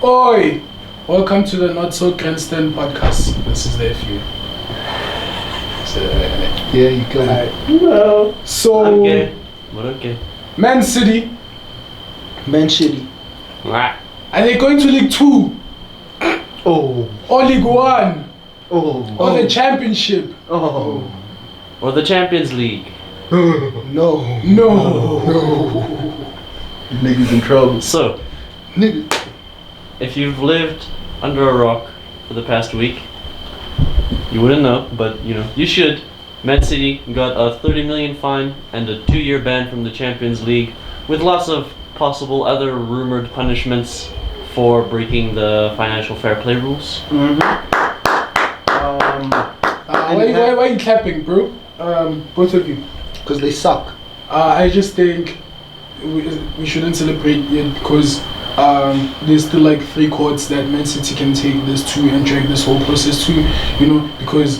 Oi! Welcome to the Not So Grandstand podcast. This is the TFU. Yeah, you killed it. No. So, Okay. But okay. Man City, Man shitty. Mwah. are they going to League 2 Oh. or League 1 Oh. or the Championship? Oh. Or the Champions League. No. No. Niggas in trouble. So, Nigga. if you've lived under a rock for the past week, you wouldn't know, but you should. Man City got a 30 million fine and a 2-year ban from the Champions League, with lots of possible other rumored punishments for breaking the financial fair play rules. Why are you clapping, bro? Both of you. Because they suck. I just think we shouldn't celebrate it because there's still like 3 courts that Man City can take this to and drag this whole process to, because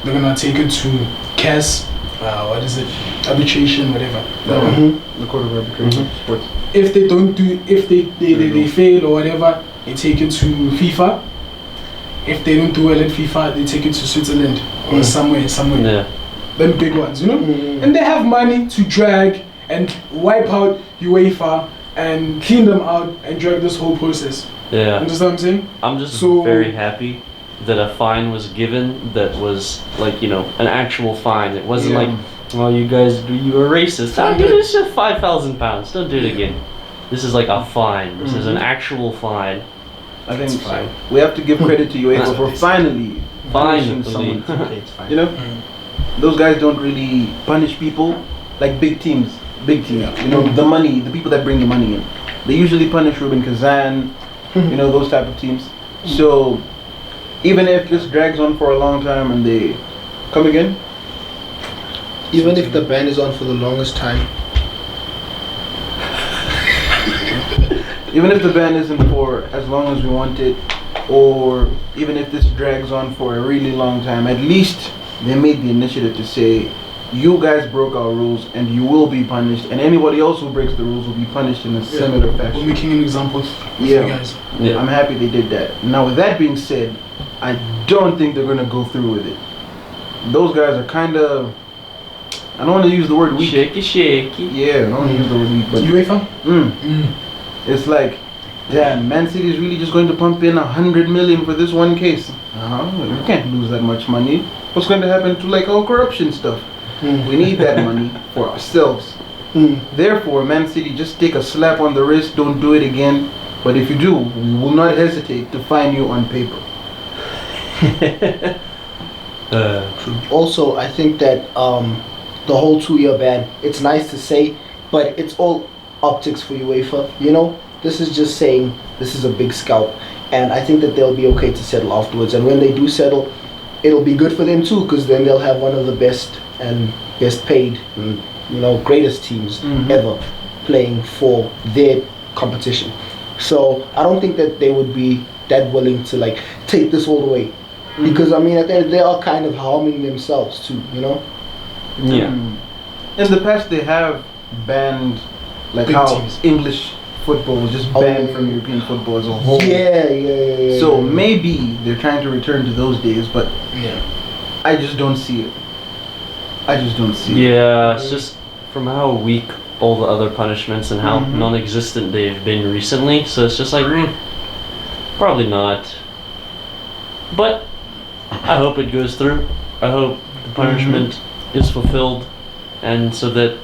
they're gonna take it to CAS, what is it, arbitration, whatever. The Court of Arbitration Sports. If they don't do, if they fail or whatever, they take it to FIFA. If they don't do well at FIFA, they take it to Switzerland or somewhere. Yeah. Them big ones, and they have money to drag and wipe out UEFA and clean them out and drag this whole process. Yeah. Understand what I'm saying? I'm just So- very happy that a fine was given that was like, an actual fine. It wasn't Yeah. like, well, you guys, you were racist. Oh, dude, it's just £5,000. Don't do it again. This is like a fine. This is an actual fine. I think It's fine. we have to give credit to UEFA for finally punishing Finally. someone. It's fine. Those guys don't really punish people like big teams. The money, the people that bring the money in. They usually punish Ruben Kazan, those type of teams. So even if this drags on for a long time and they come again, Even if the ban is on for the longest time. even if the ban isn't for as long as we want it, or even if this drags on for a really long time, at least they made the initiative to say, you guys broke our rules and you will be punished, and anybody else who breaks the rules will be punished in a similar We're fashion. making an example for Yeah. you guys. Yeah. I'm happy they did that. Now, with that being said, I don't think they're going to go through with it. Those guys are kind of, I don't want to use the word weak. Shaky. Yeah, I don't want to use the word weak, but UEFA? it's like, damn, Man City is really just going to pump in 100 million for this one case. We can't lose that much money. What's going to happen to like all corruption stuff? We need that money for ourselves. Therefore, Man City, just take a slap on the wrist, don't do it again. But if you do, we will not hesitate to fine you on paper. Also, I think that the whole 2-year ban, it's nice to say, but it's all optics for UEFA. This is just saying this is a big scalp. And I think that they'll be okay to settle afterwards. And when they do settle, it'll be good for them too, because then they'll have one of the best and best paid, greatest teams ever playing for their competition. So I don't think that they would be that willing to like take this all the way, because I mean they are kind of harming themselves too. Yeah. In the past, they have banned like Big how teams. English football was just banned from European football as a whole. Yeah. So maybe they're trying to return to those days, but Yeah. I just don't see it. Yeah, it's just from how weak all the other punishments and how non-existent they've been recently. So it's just like, probably not. But I hope it goes through. I hope the punishment is fulfilled, and so that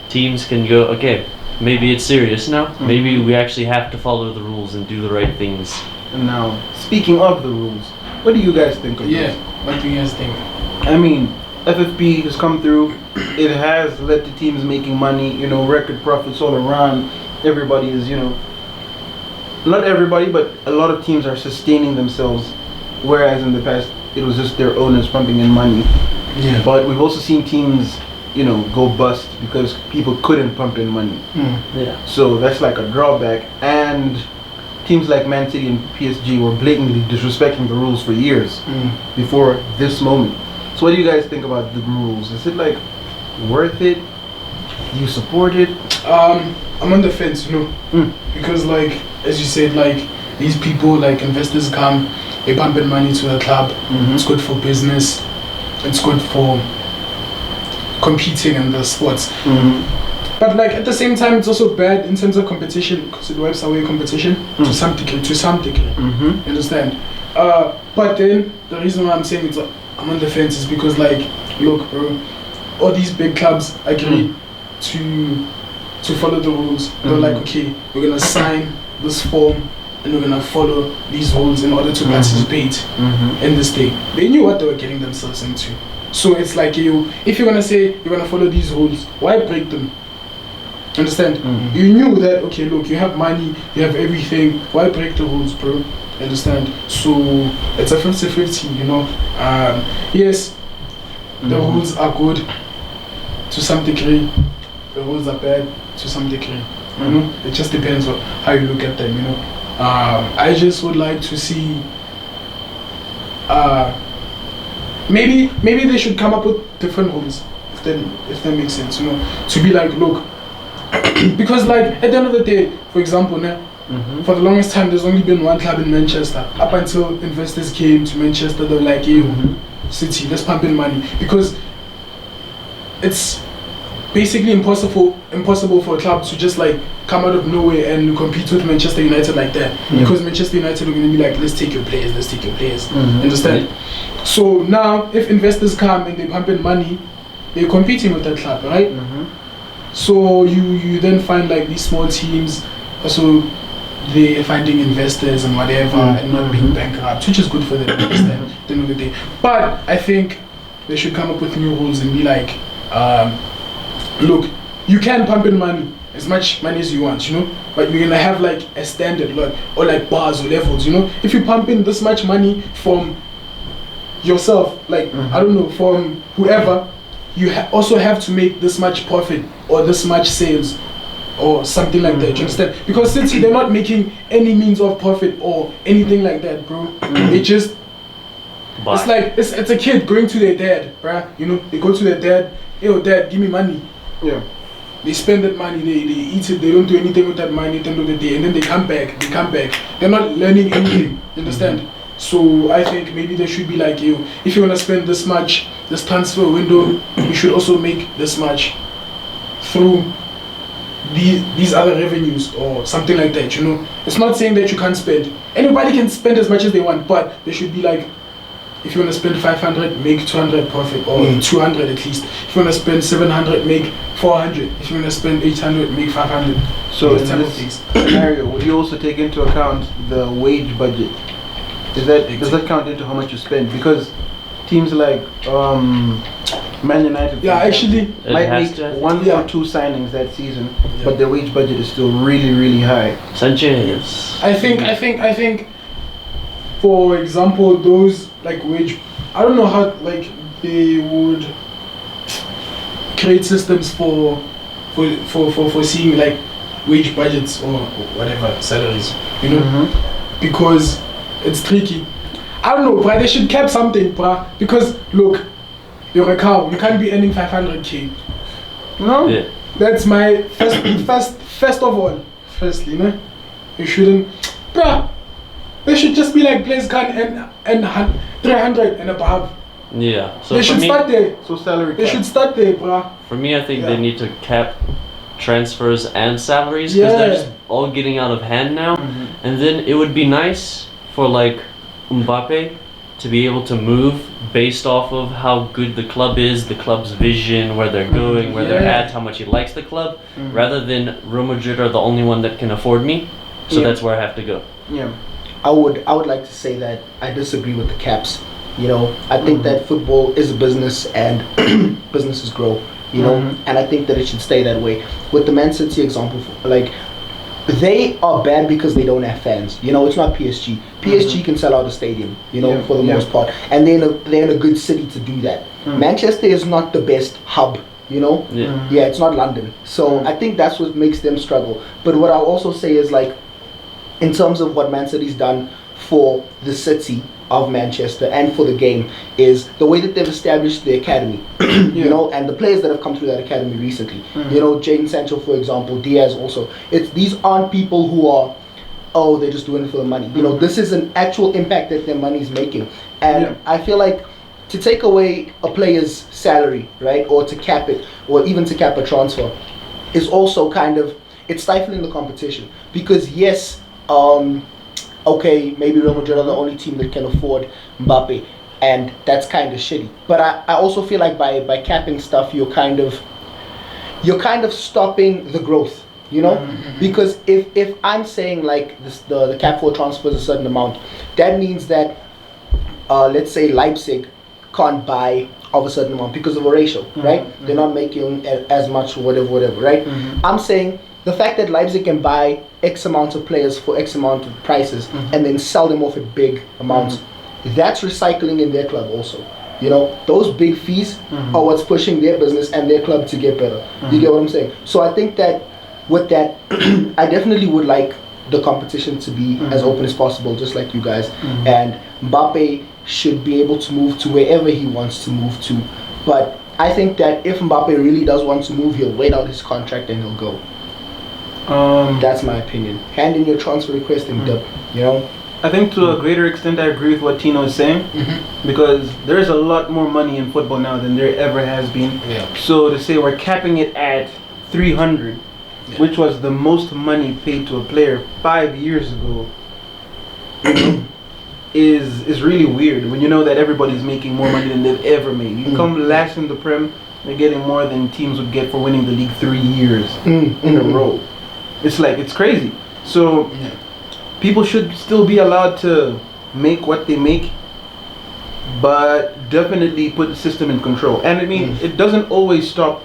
teams can go, okay, maybe it's serious now. Maybe we actually have to follow the rules and do the right things. And now, speaking of the rules, what do you guys think of Yeah. this? What do you guys think? I mean, FFP has come through. It has led to teams making money, record profits all around. Everybody is, not everybody, but a lot of teams are sustaining themselves, whereas in the past, it was just their owners pumping in money. Yeah. But we've also seen teams, go bust because people couldn't pump in money. Yeah. So that's like a drawback. And teams like Man City and PSG were blatantly disrespecting the rules for years before this moment. So what do you guys think about the rules? Is it like worth it? Do you support it? I'm on the fence, because like as you said, like these people like investors come, they pump in money to the club. It's good for business. It's good for competing in the sports. But like at the same time, it's also bad in terms of competition because it wipes away competition to some degree. You understand? But then the reason why I'm saying it's I'm on the fence is because like, look, bro, all these big clubs agree to follow the rules. They're like, okay, we're gonna sign this form and we're gonna follow these rules in order to participate in this thing. They knew what they were getting themselves into. So it's like if you're gonna say you're gonna follow these rules, why break them? Understand? You knew that, okay, look, you have money, you have everything, why break the rules, bro? Understand? So it's a 50-50, you know. Yes, the rules are good to some degree, the rules are bad to some degree. You know, it just depends on how you look at them, you know. I just would like to see maybe they should come up with different rules, if that makes sense, you know, to be like, look, because like at the end of the day, for example, for the longest time there's only been one club in Manchester. Up until investors came to Manchester, they were like, City, let's pump in money, because it's basically impossible for a club to just like come out of nowhere and compete with Manchester United like that, because Manchester United are going to be like, let's take your players, understand? So now if investors come and they pump in money, they're competing with that club, right? So you then find like these small teams also they're finding investors and whatever and not being bankrupt, which is good for them, understand, at the end of the day. But I think they should come up with new rules and be like, look, you can pump in money, as much money as you want, you know, but you're gonna have like a standard, like, or like bars or levels, you know. If you pump in this much money from yourself, like I don't know, from whoever, you also have to make this much profit or this much sales or something like that, you understand? Because City, they're not making any means of profit or anything like that, bro. They just it's like it's a kid going to their dad, bruh. You know, they go to their dad, yo dad, give me money. Yeah. They spend that money, they eat it, they don't do anything with that money at the end of the day, and then they come back. They're not learning anything, you understand? So I think maybe there should be like, if you want to spend this much, this transfer window, you should also make this much through these other revenues or something like that, you know. It's not saying that you can't spend. Anybody can spend as much as they want, but there should be like, if you want to spend 500, make 200 profit, or 200 at least. If you want to spend 700, make 400. If you want to spend 800, make 500. So in this scenario, would you also take into account the wage budget? Does that count into how much you spend? Because teams like Man United, actually, might make one or two signings that season, but their wage budget is still really, really high. Sanchez. I think. For example, those like wage, I don't know how like they would create systems for seeing like wage budgets or whatever salaries, you know, because it's tricky. I don't know, but they should cap something, bruh. Because look, you're a cow. You can't be earning 500k. No, that's my first of all. Firstly, no, you shouldn't, bruh. They should just be like players can and 300 and above. Yeah. So they should start there. So salary. They should start there, bruh. For me, I think they need to cap transfers and salaries because they're just all getting out of hand now. And then it would be nice for like Mbappe to be able to move based off of how good the club is, the club's vision, where they're going, where they're at, how much he likes the club, rather than Real Madrid are the only one that can afford me. So that's where I have to go. Yeah. I would like to say that I disagree with the caps. You know, I think that football is a business and businesses grow, you know, and I think that it should stay that way. With the Man City example, like, they are bad because they don't have fans. You know, it's not PSG. PSG can sell out a stadium, you know, for the most part, and they're in a good city to do that. Manchester is not the best hub, you know. Yeah, it's not London. So I think that's what makes them struggle. But what I'll also say is, like, in terms of what Man City's done for the city of Manchester and for the game, is the way that they've established the academy, you know, and the players that have come through that academy recently. You know, Jadon Sancho, for example, Diaz also. These aren't people who are oh, they're just doing it for the money. You know, this is an actual impact that their money is making. And I feel like to take away a player's salary, right, or to cap it, or even to cap a transfer, is also kind of, it's stifling the competition. Because yes, okay, maybe Real Madrid are the only team that can afford Mbappe, and that's kind of shitty. But I also feel like by capping stuff, you're kind of stopping the growth. You know, because if I'm saying like this, the cap for transfers a certain amount, that means that let's say Leipzig can't buy of a certain amount because of a ratio, right? They're not making as much, whatever, right? I'm saying the fact that Leipzig can buy X amount of players for X amount of prices and then sell them off at big amounts, that's recycling in their club also. You know, those big fees are what's pushing their business and their club to get better. You get what I'm saying? So I think that with that, I definitely would like the competition to be as open as possible, just like you guys. And Mbappe should be able to move to wherever he wants to move to. But I think that if Mbappe really does want to move, he'll wait out his contract and he'll go. That's my opinion. Hand in your transfer request and dip, you know? I think to a greater extent I agree with what Tino is saying, because there's a lot more money in football now than there ever has been. So to say we're capping it at 300, which was the most money paid to a player 5 years ago, you know, is really weird when you know that everybody's making more money than they've ever made. You come last in the Prem, they're getting more than teams would get for winning the league 3 years in a row. It's like, it's crazy. So people should still be allowed to make what they make, but definitely put the system in control. And I mean, it doesn't always stop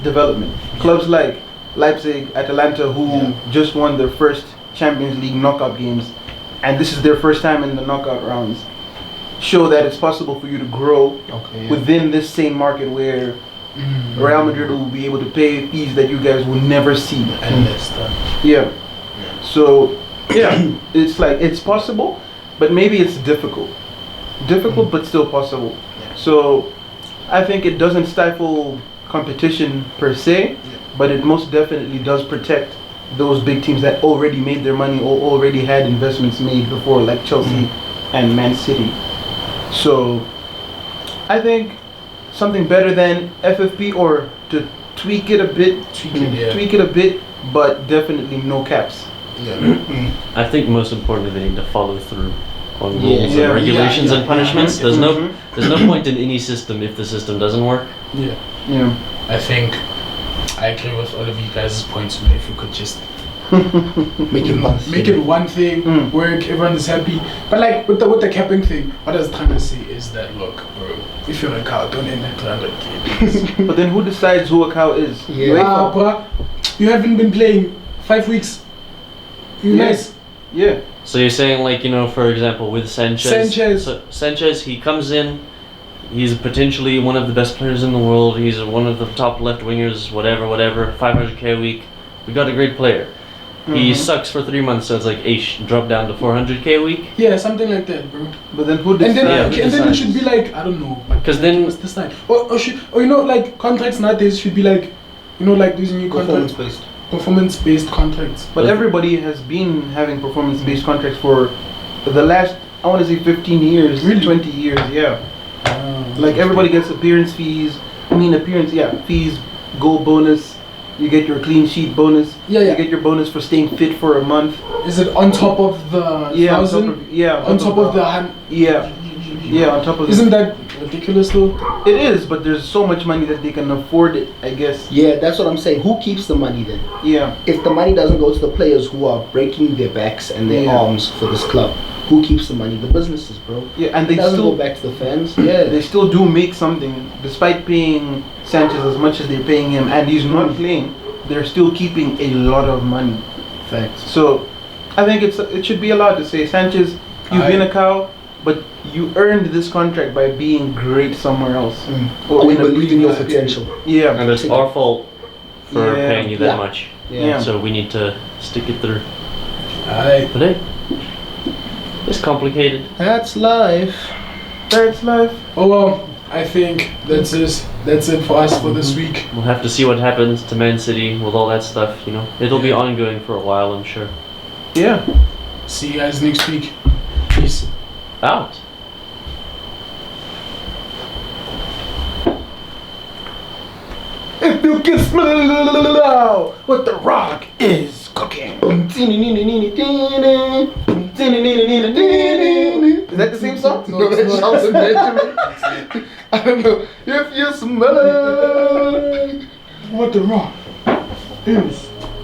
development. Clubs like Leipzig, Atalanta, who just won their first Champions League knockout games, and this is their first time in the knockout rounds, show that it's possible for you to grow within this same market where Real Madrid will be able to pay fees that you guys will never see. So it's like, it's possible, but maybe it's difficult but still possible. So I think it doesn't stifle competition per se, but it most definitely does protect those big teams that already made their money or already had investments made before, like Chelsea and Man City. So I think something better than FFP, or to tweak it a bit, but definitely no caps. I think most importantly they need to follow through on rules and regulations and punishments. There's no point in any system if the system doesn't work. I think I agree with all of you guys' points. If we could just make it one thing, work, everyone is happy. But like with the capping thing, what I was trying to say is that, look, bro, if you're a cow, don't end at 200k. But then who decides who a cow is? Bro, you haven't been playing 5 weeks. You nice. So you're saying, like, you know, for example, with Sanchez. So Sanchez, he comes in. He's potentially one of the best players in the world. He's one of the top left wingers, whatever. 500k a week. We got a great player. He sucks for 3 months, so it's like, drop down to 400k a week. Yeah, something like that, bro. But then who decides? And then it should be like, I don't know. Because then what's this time? Or you know, like contracts nowadays should be like, you know, like these new contracts. Performance-based contracts. But everybody has been having performance-based contracts for the last, I want to say 15 years, really? 20 years, like everybody gets appearance fees, fees, goal bonus, you get your clean sheet bonus, you get your bonus for staying fit for a month. Is it on top of the 1,000? On top of the on top of. Isn't that ridiculous though? It is, but there's so much money that they can afford it, I guess. Yeah, that's what I'm saying. Who keeps the money then? Yeah. If the money doesn't go to the players who are breaking their backs and their arms for this club, who keeps the money? The businesses, bro. Yeah, and they doesn't still go back to the fans. Yeah, they still do make something, despite paying Sanchez as much as they're paying him, and he's not playing. They're still keeping a lot of money. Facts. So, I think it should be allowed to say, Sanchez, you've been a cow, but you earned this contract by being great somewhere else. Or we believe in your potential. Yeah. And it's our fault for paying you that much. Yeah. So we need to stick it through. Alright. But hey, it's complicated. That's life. That's life. Oh well, I think that's it for us for this week. We'll have to see what happens to Man City with all that stuff, you know. It'll be ongoing for a while, I'm sure. Yeah. See you guys next week. Peace. Out. If you can smell what the rock is cooking. Is that the same song? No, it's not. Charles Benjamin. I don't know. If you smell What the rock is